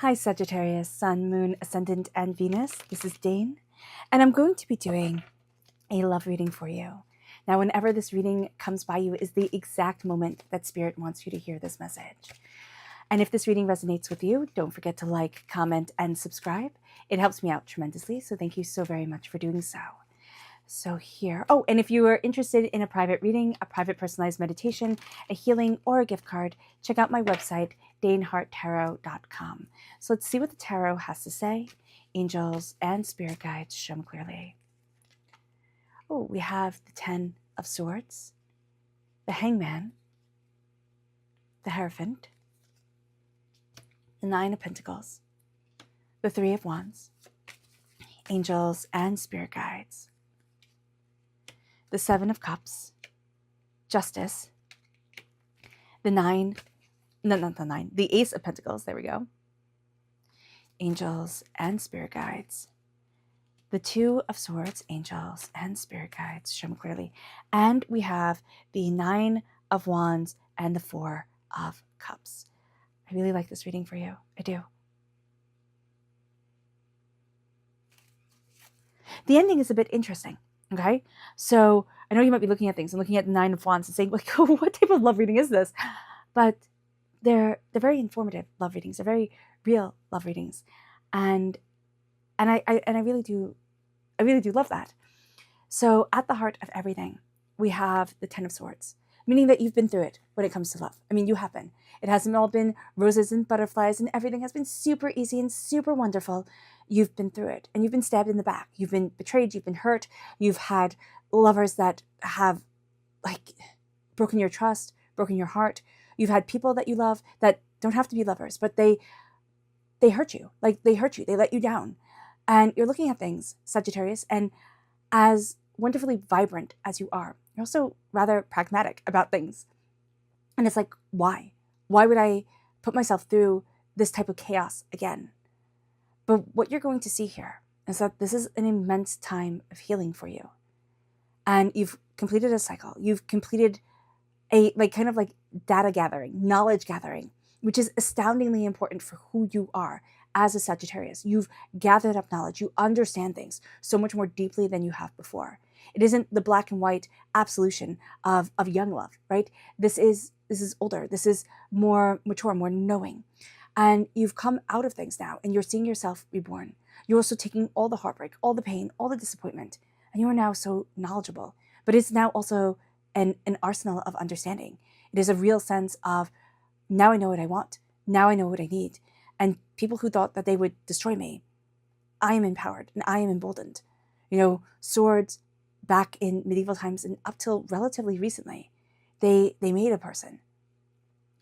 Hi Sagittarius, Sun, Moon, Ascendant, and Venus. This is Dane, and I'm going to be doing a love reading for you. Now, whenever this reading comes by you is the exact moment that Spirit wants you to hear this message. And if this reading resonates with you, don't forget to like, comment, and subscribe. It helps me out tremendously, so thank you so very much for doing so. So here, oh, and if you are interested in a private reading, a private personalized meditation, a healing, or a gift card, check out my website, daneharttarot.com. So let's see what the tarot has to say. Angels and spirit guides show me clearly. Oh, we have the 10 of Swords, the Hangman, the Hierophant, the 9 of Pentacles, the 3 of Wands, Angels and spirit guides, the 7 of Cups, Justice, the Ace of Pentacles, there we go, Angels and spirit guides, the 2 of Swords, Angels and spirit guides, show me clearly, and we have the 9 of Wands and the 4 of Cups. I really like this reading for you. I do. The ending is a bit interesting. Okay, so I know you might be looking at things and looking at the 9 of Wands and saying, like, what type of love reading is this? But they're very informative love readings. They're very real love readings, and I really do love that. So at the heart of everything, we have the 10 of Swords, meaning that you've been through it when it comes to love. I mean, you have been. It hasn't all been roses and butterflies and everything has been super easy and super wonderful. You've been through it and you've been stabbed in the back. You've been betrayed. You've been hurt. You've had lovers that have like broken your trust, broken your heart. You've had people that you love that don't have to be lovers, but they hurt you. Like they hurt you. They let you down. And you're looking at things, Sagittarius, and as wonderfully vibrant as you are, you're also rather pragmatic about things. And it's like, why? Why would I put myself through this type of chaos again? But what you're going to see here is that this is an immense time of healing for you. And you've completed a cycle. You've completed a kind of data gathering, knowledge gathering, which is astoundingly important for who you are as a Sagittarius. You've gathered up knowledge. You understand things so much more deeply than you have before. It isn't the black and white absolution of young love, right? This is older. This is more mature, more knowing. And you've come out of things now and you're seeing yourself reborn. You're also taking all the heartbreak, all the pain, all the disappointment, and you are now so knowledgeable. But it's now also an arsenal of understanding. It is a real sense of, now I know what I want. Now I know what I need. And people who thought that they would destroy me, I am empowered and I am emboldened. You know, swords back in medieval times and up till relatively recently, they made a person.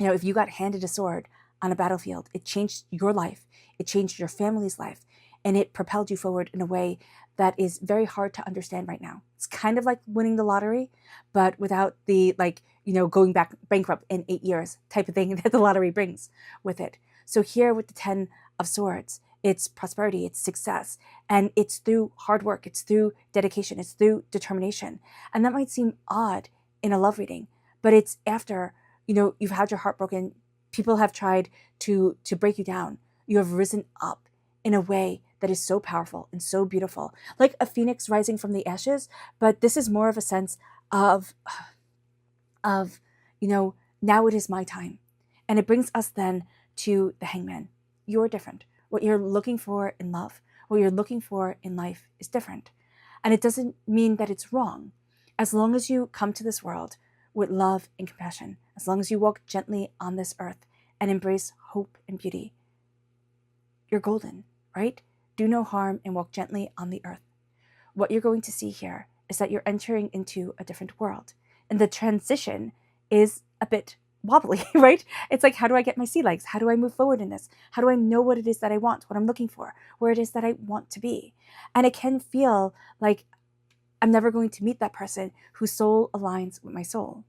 You know, if you got handed a sword on a battlefield, it changed your life, it changed your family's life, and it propelled you forward in a way that is very hard to understand right now. It's kind of like winning the lottery, but without the going back bankrupt in 8 years type of thing that the lottery brings with it. So here with the 10 of Swords, it's prosperity, it's success, and it's through hard work, it's through dedication, it's through determination. And that might seem odd in a love reading, but it's after, you've had your heart broken, people have tried to break you down. You have risen up in a way that is so powerful and so beautiful, like a phoenix rising from the ashes. But this is more of a sense of now it is my time. And it brings us then to the Hangman. You're different. What you're looking for in love, what you're looking for in life is different. And it doesn't mean that it's wrong. As long as you come to this world with love and compassion, as long as you walk gently on this earth and embrace hope and beauty, you're golden, right? Do no harm and walk gently on the earth. What you're going to see here is that you're entering into a different world. And the transition is a bit wobbly, right? It's like, how do I get my sea legs? How do I move forward in this? How do I know what it is that I want, what I'm looking for, where it is that I want to be? And it can feel like I'm never going to meet that person whose soul aligns with my soul.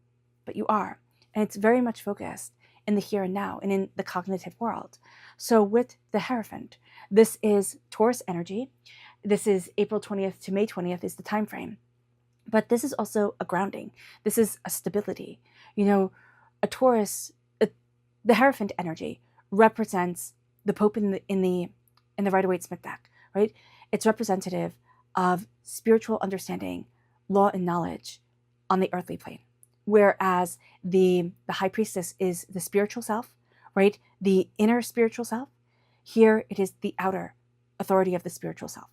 But you are. And it's very much focused in the here and now and in the cognitive world. So with the Hierophant, this is Taurus energy. This is April 20th to May 20th is the time frame. But this is also a grounding. This is a stability. A Taurus, the Hierophant energy represents the Pope in the Rider-Waite-Smith deck, right? It's representative of spiritual understanding, law and knowledge on the earthly plane. Whereas the High Priestess is the spiritual self, right? The inner spiritual self. Here it is the outer authority of the spiritual self.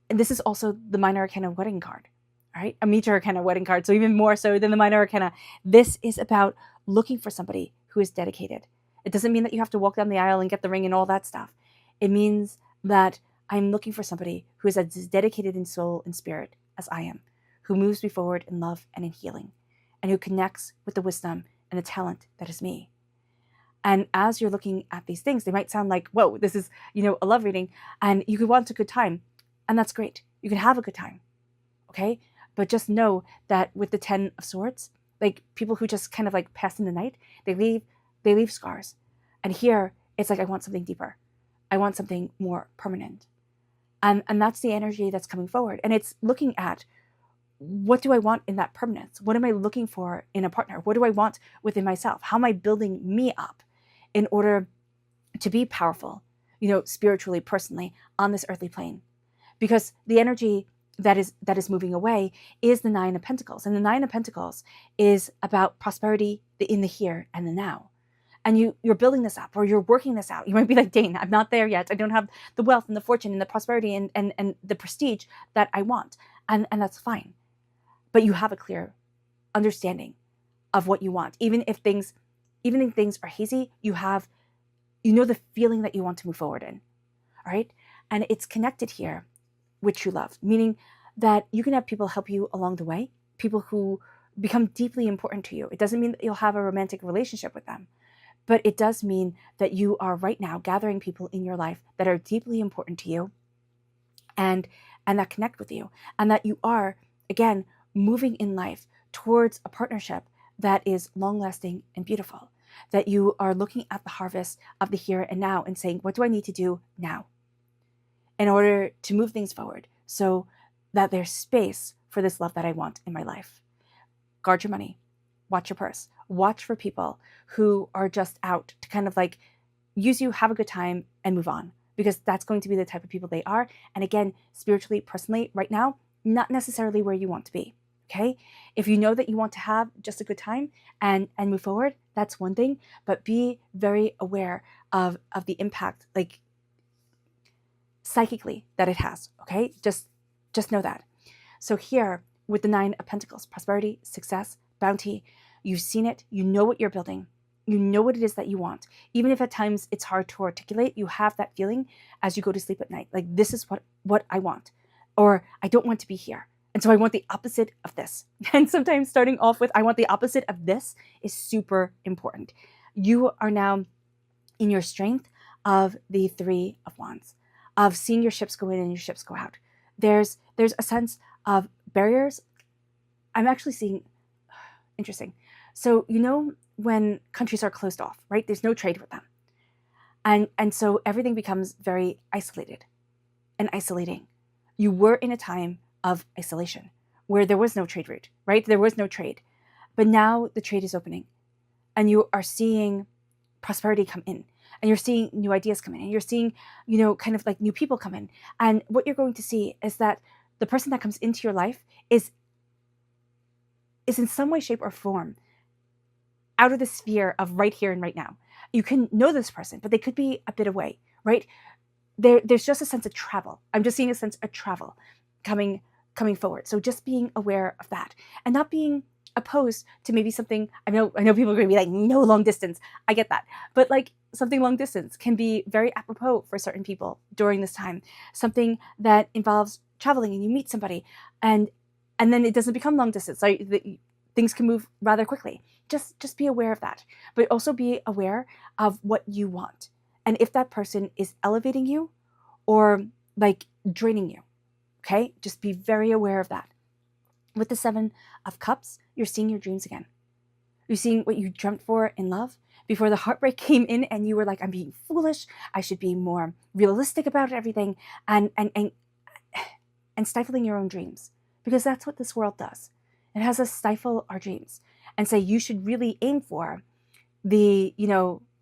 And this is also the Minor Arcana wedding card, right? A Major Arcana wedding card, so even more so than the Minor Arcana. This is about looking for somebody who is dedicated. It doesn't mean that you have to walk down the aisle and get the ring and all that stuff. It means that I'm looking for somebody who is as dedicated in soul and spirit as I am, who moves me forward in love and in healing, and who connects with the wisdom and the talent that is me. And as you're looking at these things, they might sound like, whoa, this is, a love reading, and you could want a good time. And that's great. You can have a good time. Okay? But just know that with the 10 of Swords, like people who just kind of like pass in the night, they leave scars. And here it's like, I want something deeper. I want something more permanent. And that's the energy that's coming forward. And it's looking at, what do I want in that permanence? What am I looking for in a partner? What do I want within myself? How am I building me up in order to be powerful, spiritually, personally, on this earthly plane? Because the energy that is moving away is the 9 of Pentacles. And the 9 of Pentacles is about prosperity in the here and the now. And you're building this up, or you're working this out. You might be like, Dane, I'm not there yet. I don't have the wealth and the fortune and the prosperity and the prestige that I want. And that's fine. But you have a clear understanding of what you want. Even if things are hazy, you know the feeling that you want to move forward in. All right? And it's connected here with true love, meaning that you can have people help you along the way, people who become deeply important to you. It doesn't mean that you'll have a romantic relationship with them, but it does mean that you are right now gathering people in your life that are deeply important to you and that connect with you, and that you are, again, moving in life towards a partnership that is long-lasting and beautiful, that you are looking at the harvest of the here and now and saying, what do I need to do now in order to move things forward so that there's space for this love that I want in my life? Guard your money. Watch your purse. Watch for people who are just out to kind of like use you, have a good time, and move on, because that's going to be the type of people they are. And again, spiritually, personally, right now, not necessarily where you want to be. Okay? If you know that you want to have just a good time and move forward, that's one thing, but be very aware of the impact, like psychically, that it has. Okay? Just know that. So here with the 9 of Pentacles, prosperity, success, bounty, you've seen it, you know what you're building, you know what it is that you want. Even if at times it's hard to articulate, you have that feeling as you go to sleep at night, like this is what I want, or I don't want to be here. And so I want the opposite of this. And sometimes starting off with, I want the opposite of this, is super important. You are now in your strength of the 3 of Wands, of seeing your ships go in and your ships go out. There's a sense of barriers. I'm actually seeing, interesting. So, when countries are closed off, right? There's no trade with them. And so everything becomes very isolated and isolating. You were in a time of isolation where there was no trade route, right? There was no trade. But now the trade is opening and you are seeing prosperity come in, and you're seeing new ideas come in, and you're seeing, kind of like new people come in. And what you're going to see is that the person that comes into your life is in some way, shape, or form out of the sphere of right here and right now. You can know this person, but they could be a bit away, right? There's just a sense of travel. I'm just seeing a sense of travel coming forward. So just being aware of that and not being opposed to maybe something. I know people are going to be like, no, long distance. I get that. But like something long distance can be very apropos for certain people during this time. Something that involves traveling and you meet somebody and then it doesn't become long distance. So things can move rather quickly. Just be aware of that, but also be aware of what you want. And if that person is elevating you or like draining you, okay? Just be very aware of that. With the 7 of Cups, you're seeing your dreams again. You're seeing what you dreamt for in love before the heartbreak came in and you were like, I'm being foolish. I should be more realistic about everything, and stifling your own dreams, because that's what this world does. It has us stifle our dreams and say you should really aim for the,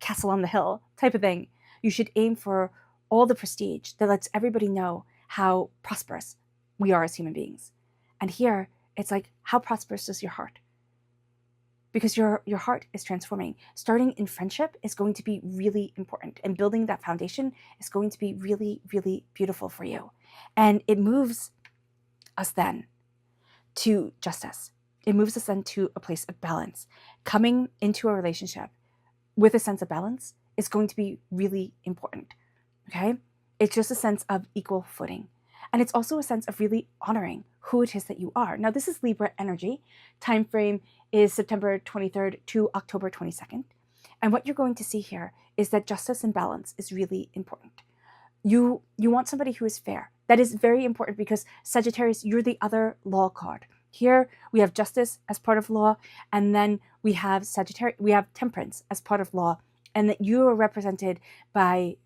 castle on the hill type of thing. You should aim for all the prestige that lets everybody know how prosperous we are as human beings. And here, it's like, how prosperous is your heart? Because your heart is transforming. Starting in friendship is going to be really important, and building that foundation is going to be really, really beautiful for you. And it moves us then to justice. It moves us then to a place of balance. Coming into a relationship with a sense of balance is going to be really important, okay? It's just a sense of equal footing. And it's also a sense of really honoring who it is that you are. Now, this is Libra energy. Time frame is September 23rd to October 22nd. And what you're going to see here is that justice and balance is really important. You want somebody who is fair. That is very important because Sagittarius, you're the other law card. Here we have justice as part of law, and then we have Sagittarius, we have temperance as part of law, and that you are represented by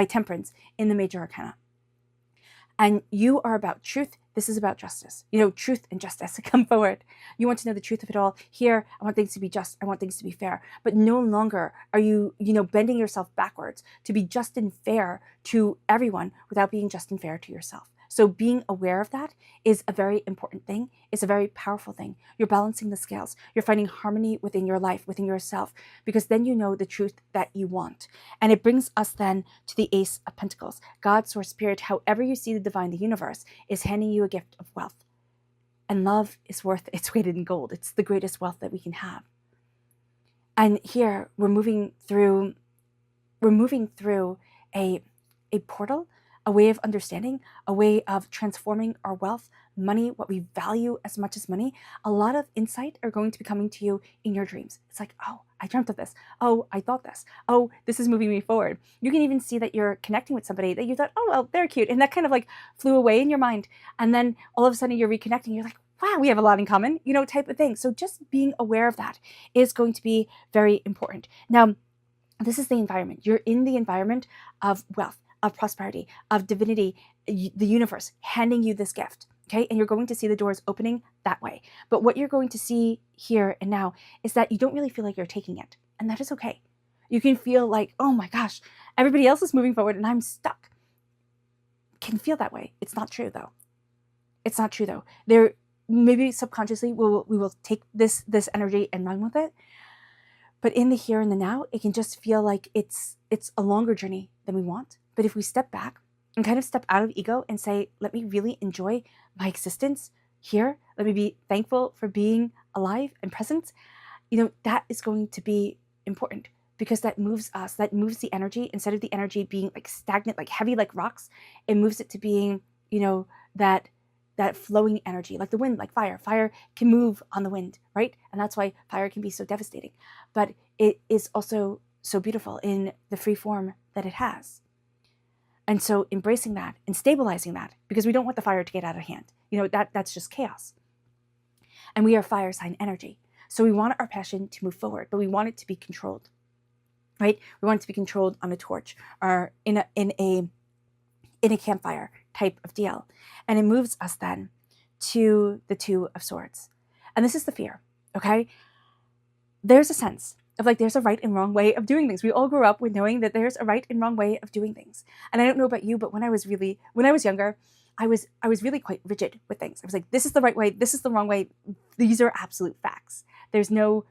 temperance in the major arcana. And you are about truth. This is about justice. Truth and justice come forward. You want to know the truth of it all. Here, I want things to be just. I want things to be fair. But no longer are you, bending yourself backwards to be just and fair to everyone without being just and fair to yourself. So being aware of that is a very important thing. It's a very powerful thing. You're balancing the scales. You're finding harmony within your life, within yourself, because then you know the truth that you want. And it brings us then to the Ace of Pentacles. God, Source, Spirit, however you see the divine, the universe, is handing you a gift of wealth. And love is worth its weight in gold. It's the greatest wealth that we can have. And here we're moving through a portal, a way of understanding, a way of transforming our wealth, money, what we value as much as money. A lot of insight are going to be coming to you in your dreams. It's like, oh, I dreamt of this. Oh, I thought this. Oh, this is moving me forward. You can even see that you're connecting with somebody that you thought, oh, well, they're cute. And that kind of like flew away in your mind. And then all of a sudden you're reconnecting. You're like, wow, we have a lot in common, type of thing. So just being aware of that is going to be very important. Now, this is the environment. You're in the environment of wealth, of prosperity, of divinity, the universe handing you this gift, okay? And you're going to see the doors opening that way. But what you're going to see here and now is that you don't really feel like you're taking it, and that is okay. You can feel like, oh my gosh, everybody else is moving forward and I'm stuck. Can feel that way. It's not true though. It's not true though. There, maybe subconsciously we will take this energy and run with it. But in the here and the now, it can just feel like it's a longer journey than we want. But if we step back and kind of step out of ego and say, let me really enjoy my existence here, let me be thankful for being alive and present, that is going to be important because that moves us, that moves the energy. Instead of the energy being like stagnant, like heavy, like rocks, it moves it to being, that flowing energy, like the wind, like fire. Fire can move on the wind, right? And that's why fire can be so devastating. But it is also so beautiful in the free form that it has. And so embracing that and stabilizing that, because we don't want the fire to get out of hand. That's just chaos. And we are fire sign energy. So we want our passion to move forward, but we want it to be controlled, right? We want it to be controlled on a torch or in a campfire type of deal. And it moves us then to the Two of Swords. And this is the fear, okay? There's a sense of like there's a right and wrong way of doing things. We all grew up with knowing that there's a right and wrong way of doing things. And I don't know about you, but when I was younger, I was really quite rigid with things. I was like, this is the right way, this is the wrong way. These are absolute facts. There's no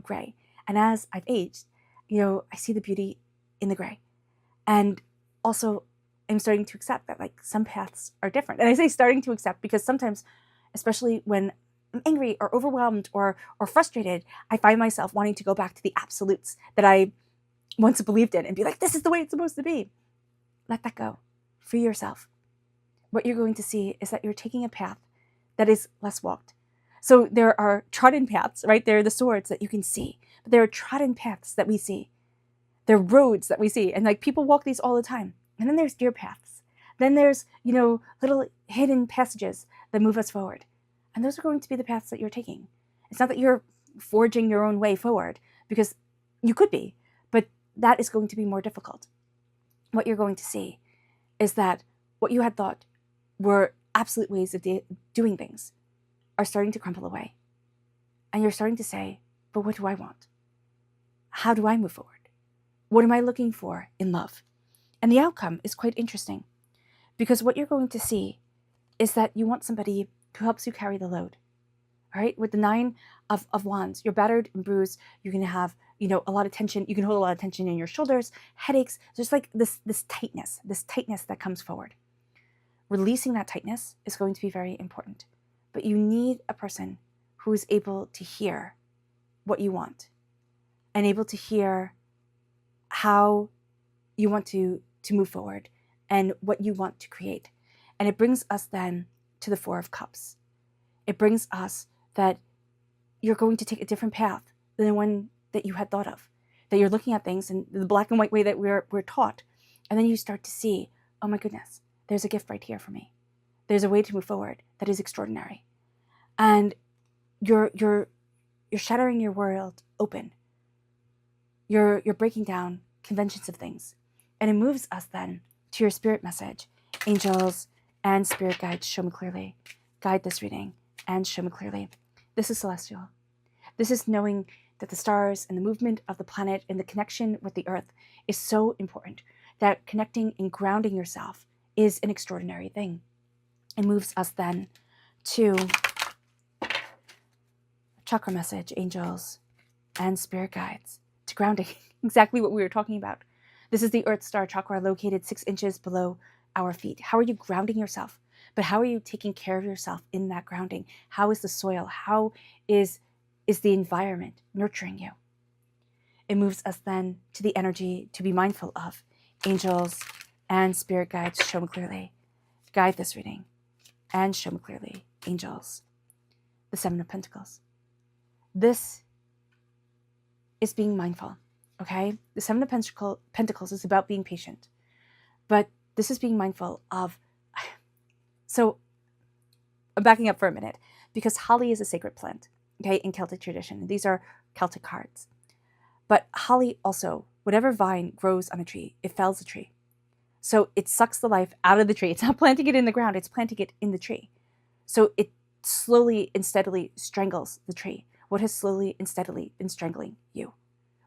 gray. And as I've aged, I see the beauty in the gray. And also I'm starting to accept that like some paths are different. And I say starting to accept because sometimes, especially when I'm angry or overwhelmed or frustrated, I find myself wanting to go back to the absolutes that I once believed in and be like, this is the way it's supposed to be. Let that go. Free yourself. What you're going to see is that you're taking a path that is less walked. So there are trodden paths, right? There are the swords that you can see, but there are trodden paths that we see. There are roads that we see, and like people walk these all the time. And then there's deer paths. Then there's, little hidden passages that move us forward. And those are going to be the paths that you're taking. It's not that you're forging your own way forward, because you could be, but that is going to be more difficult. What you're going to see is that what you had thought were absolute ways of doing things are starting to crumble away. And you're starting to say, but what do I want? How do I move forward? What am I looking for in love? And the outcome is quite interesting, because what you're going to see is that you want somebody who helps you carry the load. All right, with the Nine of Wands, you're battered and bruised. You can have, a lot of tension. You can hold a lot of tension in your shoulders, headaches. There's like this tightness that comes forward. Releasing that tightness is going to be very important. But you need a person who is able to hear what you want and able to hear how you want to move forward and what you want to create. And it brings us then to the Four of Cups. It brings us that you're going to take a different path than the one that you had thought of, that you're looking at things in the black and white way that we're taught. And then you start to see, oh my goodness, there's a gift right here for me. There's a way to move forward that is extraordinary. And you're shattering your world open. You're breaking down conventions of things. And it moves us then to your spirit message. Angels and spirit guides, show me clearly. Guide this reading and show me clearly. This is celestial. This is knowing that the stars and the movement of the planet and the connection with the earth is so important, that connecting and grounding yourself is an extraordinary thing. It moves us then to chakra message, angels and spirit guides, to grounding, exactly what we were talking about. This is the Earth Star chakra located 6 inches below our feet. How are you grounding yourself? But how are you taking care of yourself in that grounding? How is the soil? How is the environment nurturing you? It moves us then to the energy to be mindful of. Angels and spirit guides, show me clearly. Guide this reading and show me clearly. Angels, the Seven of Pentacles. This is being mindful, okay? The Seven of Pentacles is about being patient, but this is being mindful of. So I'm backing up for a minute, because holly is a sacred plant, okay, in Celtic tradition. These are Celtic cards. But holly also, whatever vine grows on a tree, it fells the tree. So it sucks the life out of the tree. It's not planting it in the ground, it's planting it in the tree. So it slowly and steadily strangles the tree. What has slowly and steadily been strangling you?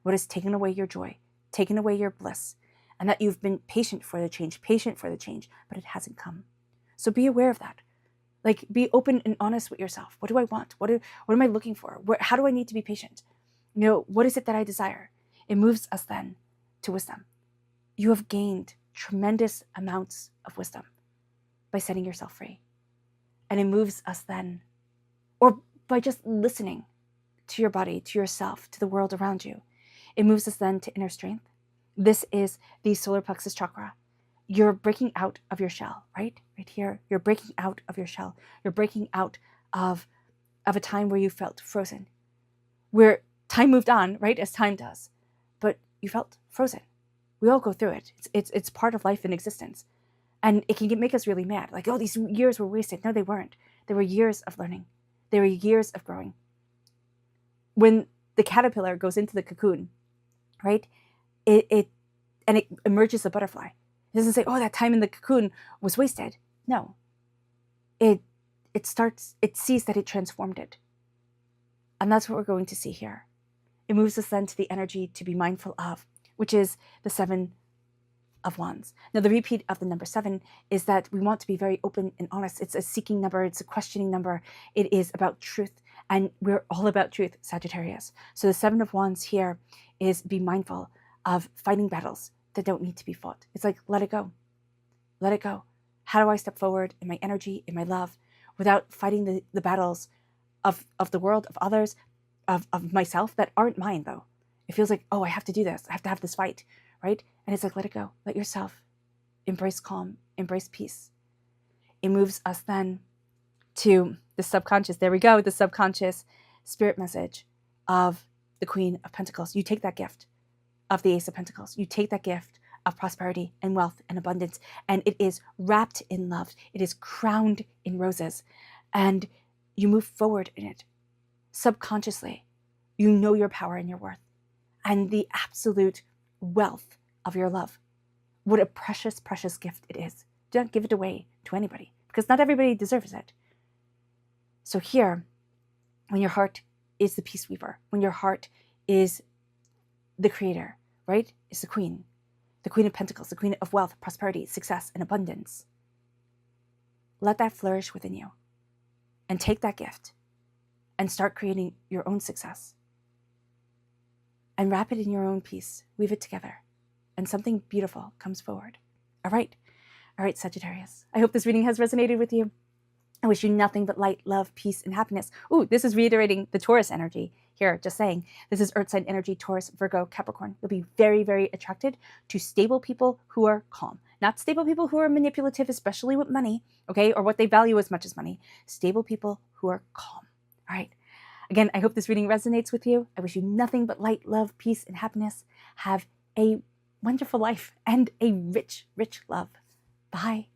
What has taken away your joy, taken away your bliss, and that you've been patient for the change, but it hasn't come. So be aware of that. Like, be open and honest with yourself. What do I want? What am I looking for? How do I need to be patient? What is it that I desire? It moves us then to wisdom. You have gained tremendous amounts of wisdom by setting yourself free. And it moves us then, or by just listening to your body, to yourself, to the world around you. It moves us then to inner strength. This is the solar plexus chakra. You're breaking out of your shell, right? Right here. You're breaking out of your shell. You're breaking out of a time where you felt frozen, where time moved on, right, as time does, but you felt frozen. We all go through it. It's part of life and existence. And it can make us really mad. Like, oh, these years were wasted. No, they weren't. They were years of learning. They were years of growing. When the caterpillar goes into the cocoon, right, it emerges a butterfly. It doesn't say, oh, that time in the cocoon was wasted. No. It sees that it transformed it. And that's what we're going to see here. It moves us then to the energy to be mindful of, which is the Seven of Wands. Now, the repeat of the number 7 is that we want to be very open and honest. It's a seeking number. It's a questioning number. It is about truth. And we're all about truth, Sagittarius. So the 7 of Wands here is be mindful of fighting battles that don't need to be fought. It's like, let it go. Let it go. How do I step forward in my energy, in my love, without fighting the battles of the world, of others, of myself that aren't mine, though? It feels like, oh, I have to do this. I have to have this fight, right? And it's like, let it go. Let yourself embrace calm, embrace peace. It moves us then to the subconscious. There we go, the subconscious spirit message of the Queen of Pentacles. You take that gift of the Ace of Pentacles. You take that gift of prosperity and wealth and abundance, and it is wrapped in love. It is crowned in roses, and you move forward in it. Subconsciously, you know your power and your worth and the absolute wealth of your love. What a precious, precious gift it is. Don't give it away to anybody, because not everybody deserves it. So here, when your heart is the peace weaver, when your heart is the creator, right, is the queen, the Queen of Pentacles, the Queen of Wealth, Prosperity, Success, and Abundance. Let that flourish within you. And take that gift and start creating your own success. And wrap it in your own peace. Weave it together. And something beautiful comes forward. All right, Sagittarius. I hope this reading has resonated with you. I wish you nothing but light, love, peace, and happiness. Ooh, this is reiterating the Taurus energy here, just saying. This is Earth sign energy, Taurus, Virgo, Capricorn. You'll be very, very attracted to stable people who are calm. Not stable people who are manipulative, especially with money, okay, or what they value as much as money. Stable people who are calm. All right. Again, I hope this reading resonates with you. I wish you nothing but light, love, peace, and happiness. Have a wonderful life and a rich, rich love. Bye.